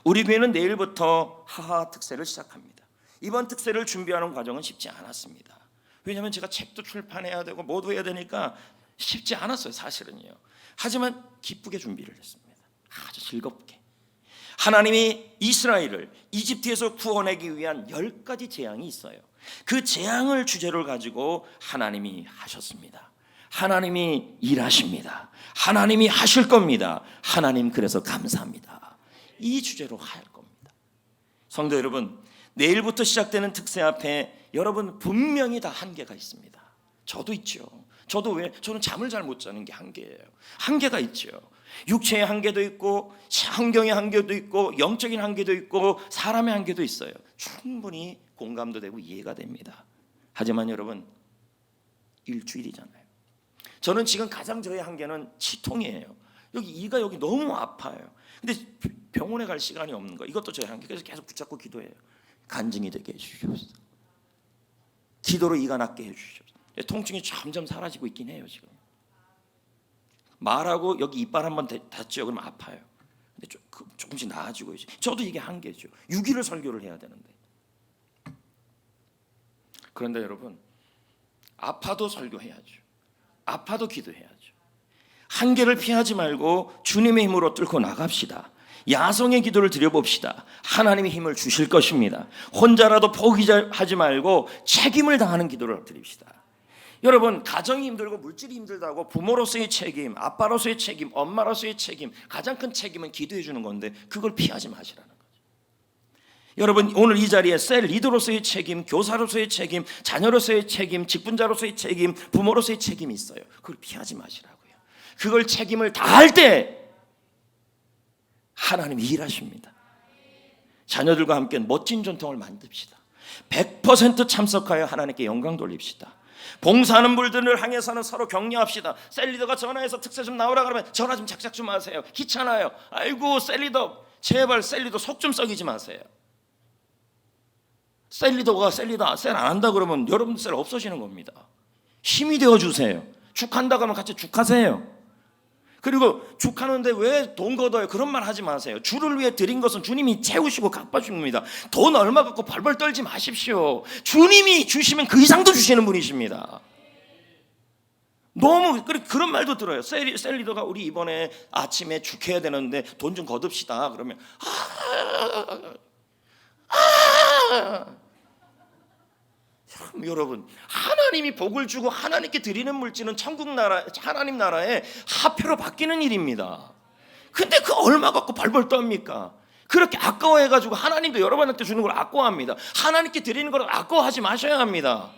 우리 교회는 내일부터 하하 특세를 시작합니다. 이번 특세를 준비하는 과정은 쉽지 않았습니다. 왜냐하면 제가 책도 출판해야 되고 모두 해야 되니까 쉽지 않았어요, 사실은요. 하지만 기쁘게 준비를 했습니다. 아주 즐겁게. 하나님이 이스라엘을 이집트에서 구원하기 위한 10가지 재앙이 있어요. 그 재앙을 주제로 가지고 하나님이 하셨습니다. 하나님이 일하십니다. 하나님이 하실 겁니다. 하나님 그래서 감사합니다. 이 주제로 할 겁니다. 성도 여러분, 내일부터 시작되는 특세 앞에 여러분 분명히 다 한계가 있습니다. 저도 있죠. 저는 잠을 잘 못 자는 게 한계예요. 한계가 있죠. 육체의 한계도 있고, 환경의 한계도 있고, 영적인 한계도 있고, 사람의 한계도 있어요. 충분히 공감도 되고 이해가 됩니다. 하지만 여러분, 일주일이잖아요. 저는 지금 가장 저의 한계는 치통이에요. 이가 여기 너무 아파요. 근데 병원에 갈 시간이 없는 거, 이것도 저의 한계. 그래서 계속 붙잡고 기도해요. 간증이 되게 해주시옵소서. 기도로 이가 낫게 해주시옵소서. 통증이 점점 사라지고 있긴 해요. 지금 말하고 여기 이빨 한번 닿죠. 그러면 아파요. 근데 조금씩 나아지고 있어요. 저도 이게 한계죠. 6일을 설교를 해야 되는데. 그런데 여러분, 아파도 설교해야죠. 아파도 기도해야죠. 한계를 피하지 말고 주님의 힘으로 뚫고 나갑시다. 야성의 기도를 드려봅시다. 하나님이 힘을 주실 것입니다. 혼자라도 포기하지 말고 책임을 다하는 기도를 드립시다. 여러분, 가정이 힘들고 물질이 힘들다고 부모로서의 책임, 아빠로서의 책임, 엄마로서의 책임, 가장 큰 책임은 기도해 주는 건데 그걸 피하지 마시라는 거죠. 여러분, 오늘 이 자리에 셀 리더로서의 책임, 교사로서의 책임, 자녀로서의 책임, 직분자로서의 책임, 부모로서의 책임이 있어요. 그걸 피하지 마시라고요. 그걸 책임을 다할 때 하나님이 일하십니다. 자녀들과 함께 멋진 전통을 만듭시다. 100% 참석하여 하나님께 영광 돌립시다. 봉사하는 분들을 향해서는 서로 격려합시다. 셀리더가 전화해서 특세 좀 나오라 그러면 전화 좀 작작 좀 하세요. 귀찮아요. 아이고 셀리더, 제발 셀리더 속 좀 썩이지 마세요. 셀리더가 셀리더 셀 안 한다 그러면 여러분 셀 없어지는 겁니다. 힘이 되어 주세요. 죽한다 그러면 같이 죽하세요. 그리고 죽하는데 왜 돈 걷어요? 그런 말 하지 마세요. 주를 위해 드린 것은 주님이 채우시고 갚아주는 겁니다. 돈 얼마 갖고 벌벌 떨지 마십시오. 주님이 주시면 그 이상도 주시는 분이십니다. 너무 그런 말도 들어요. 셀리더가 우리 이번에 아침에 죽해야 되는데 돈 좀 거둡시다. 그러면 여러분, 하나님이 복을 주고 하나님께 드리는 물질은 천국 나라, 하나님 나라에 화폐로 바뀌는 일입니다. 근데 그 얼마 갖고 벌벌 떱니까? 그렇게 아까워해가지고 하나님도 여러분한테 주는 걸 아까워합니다. 하나님께 드리는 걸 아까워하지 마셔야 합니다.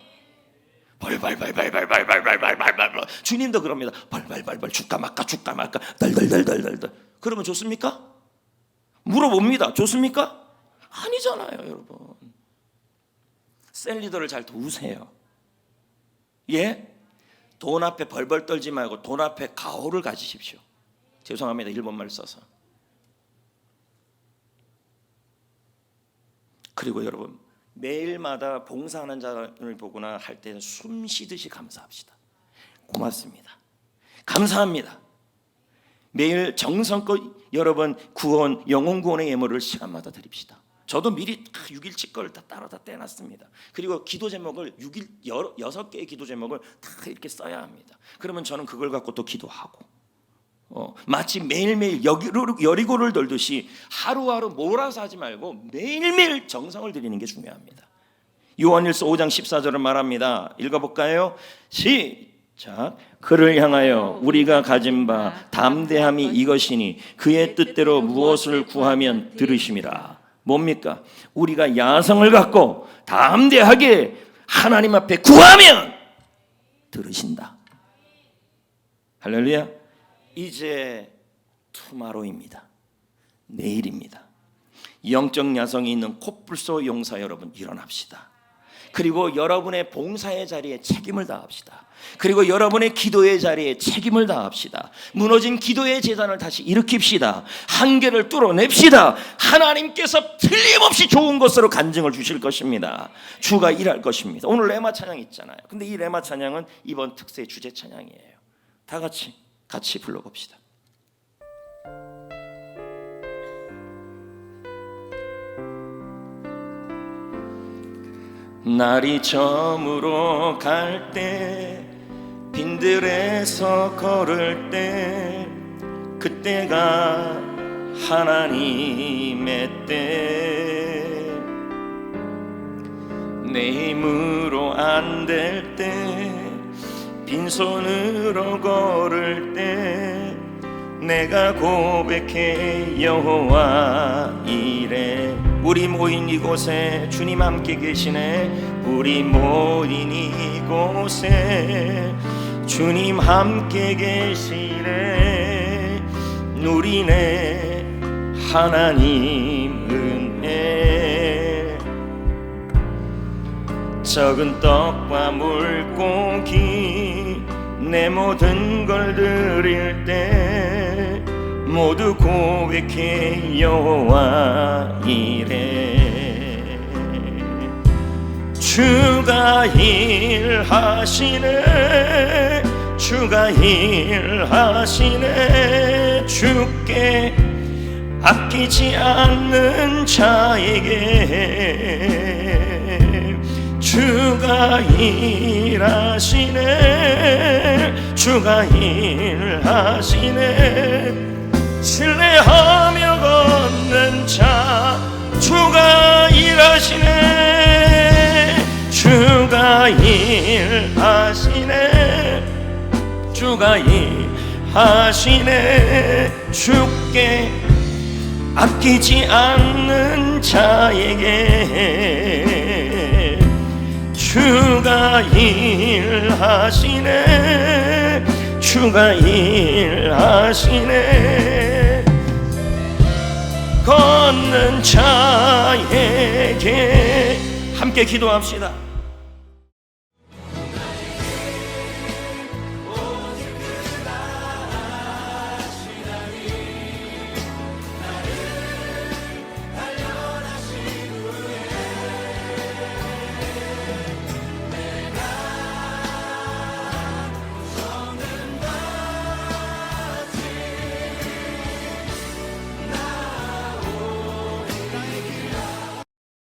벌벌벌벌벌벌벌벌벌벌 주님도 그럽니다. 벌벌벌벌 줄까 말까 줄까 말까 덜덜덜덜덜. 그러면 좋습니까? 물어봅니다. 좋습니까? 아니잖아요, 여러분. 셀리더를 잘 도우세요. 예? 돈 앞에 벌벌 떨지 말고 돈 앞에 가오를 가지십시오. 죄송합니다, 일본말 써서. 그리고 여러분, 매일마다 봉사하는 자를 보거나 할 때는 숨 쉬듯이 감사합시다. 고맙습니다. 감사합니다. 매일 정성껏 여러분 구원, 영혼 구원의 예물을 시간마다 드립시다. 저도 미리 6일치 거를 다 따로 다 떼놨습니다. 그리고 기도 제목을 6개의 기도 제목을 다 이렇게 써야 합니다. 그러면 저는 그걸 갖고 또 기도하고 마치 매일매일 여리고를 돌듯이 하루하루 몰아서 하지 말고 매일매일 정성을 들이는 게 중요합니다. 요한일서 5장 14절을 말합니다. 읽어볼까요? 시작. 그를 향하여 우리가 가진 바 담대함이 이것이니 그의 뜻대로 무엇을 구하면 들으심이라. 뭡니까? 우리가 야성을 갖고 담대하게 하나님 앞에 구하면 들으신다. 할렐루야. 이제 투마로입니다. 내일입니다. 영적 야성이 있는 코뿔소 용사 여러분, 일어납시다. 그리고 여러분의 봉사의 자리에 책임을 다합시다. 그리고 여러분의 기도의 자리에 책임을 다합시다. 무너진 기도의 재단을 다시 일으킵시다. 한계를 뚫어냅시다. 하나님께서 틀림없이 좋은 것으로 간증을 주실 것입니다. 주가 일할 것입니다. 오늘 레마 찬양 있잖아요. 근데 이 레마 찬양은 이번 특세 주제 찬양이에요. 다 같이 불러봅시다. 날이 저물어 갈 때 빈들에서 걸을 때 그때가 하나님의 때 내 힘으로 안 될 때 빈손으로 걸을 때 내가 고백해 여호와 이래. 우리 모인 이곳에 주님 함께 계시네. 우리 모인 이곳에 주님 함께 계시네. 누리네 하나님 은혜. 적은 떡과 물고기 내 모든 걸 드릴 때 모두 고백해 여호와 이래. 주가 일하시네. 주가 일하시네. 주께 아끼지 않는 자에게 주가 일하시네. 주가 일하시네. 신뢰하며 걷는 자 주가 일하시네. 주가 일하시네. 일하시네 주가 일하시네 주께 아끼지 않는 자에게 주가 일하시네 주가 일하시네 걷는 자에게 함께 기도합시다.